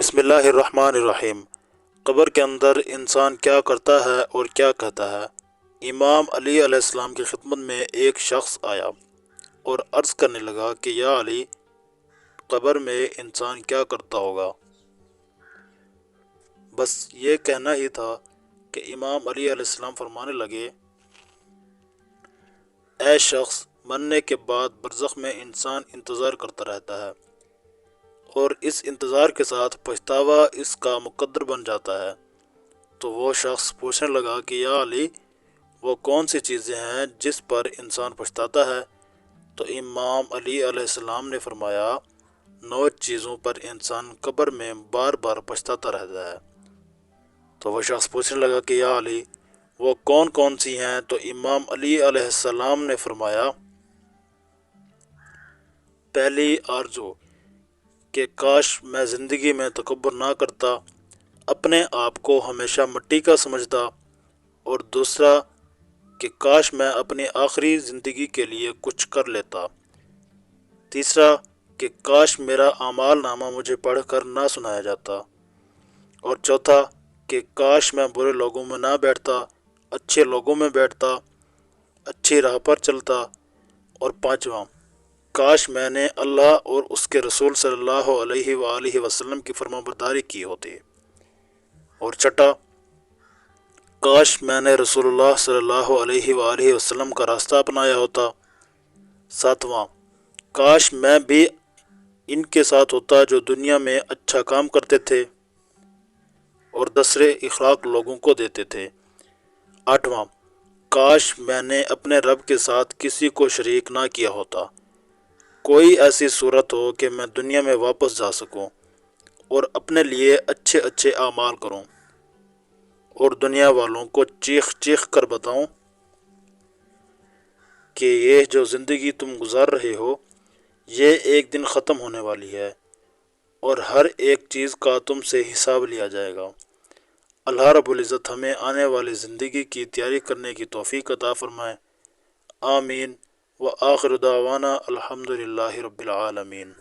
بسم اللہ الرحمن الرحیم۔ قبر کے اندر انسان کیا کرتا ہے اور کیا کہتا ہے؟ امام علی علیہ السلام کی خدمت میں ایک شخص آیا اور عرض کرنے لگا کہ یا علی، قبر میں انسان کیا کرتا ہوگا؟ بس یہ کہنا ہی تھا کہ امام علی علیہ السلام فرمانے لگے، اے شخص، مرنے کے بعد برزخ میں انسان انتظار کرتا رہتا ہے اور اس انتظار کے ساتھ پچھتاوا اس کا مقدر بن جاتا ہے۔ تو وہ شخص پوچھنے لگا کہ یا علی، وہ کون سی چیزیں ہیں جس پر انسان پچھتاتا ہے؟ تو امام علی علیہ السلام نے فرمایا، 9 چیزوں پر انسان قبر میں بار بار پچھتاتا رہتا ہے۔ تو وہ شخص پوچھنے لگا کہ یا علی، وہ کون کون سی ہیں؟ تو امام علی علیہ السلام نے فرمایا، پہلی آرزو کہ کاش میں زندگی میں تکبر نہ کرتا، اپنے آپ کو ہمیشہ مٹی کا سمجھتا، اور دوسرا کہ کاش میں اپنی آخری زندگی کے لیے کچھ کر لیتا، تیسرا کہ کاش میرا اعمال نامہ مجھے پڑھ کر نہ سنایا جاتا، اور چوتھا کہ کاش میں برے لوگوں میں نہ بیٹھتا، اچھے لوگوں میں بیٹھتا، اچھی راہ پر چلتا، اور پانچواں کاش میں نے اللہ اور اس کے رسول صلی اللہ علیہ وآلہ وسلم کی فرما برداری کی ہوتی، اور چھٹا کاش میں نے رسول اللہ صلی اللہ علیہ وآلہ وسلم کا راستہ اپنایا ہوتا، ساتواں کاش میں بھی ان کے ساتھ ہوتا جو دنیا میں اچھا کام کرتے تھے اور دوسرے اخلاق لوگوں کو دیتے تھے، آٹھواں کاش میں نے اپنے رب کے ساتھ کسی کو شریک نہ کیا ہوتا، کوئی ایسی صورت ہو کہ میں دنیا میں واپس جا سکوں اور اپنے لیے اچھے اچھے اعمال کروں اور دنیا والوں کو چیخ چیخ کر بتاؤں کہ یہ جو زندگی تم گزار رہے ہو یہ ایک دن ختم ہونے والی ہے اور ہر ایک چیز کا تم سے حساب لیا جائے گا۔ اللہ رب العزت ہمیں آنے والی زندگی کی تیاری کرنے کی توفیق عطا فرمائے، آمین۔ وآخر دعوانا الحمد للہ رب العالمین۔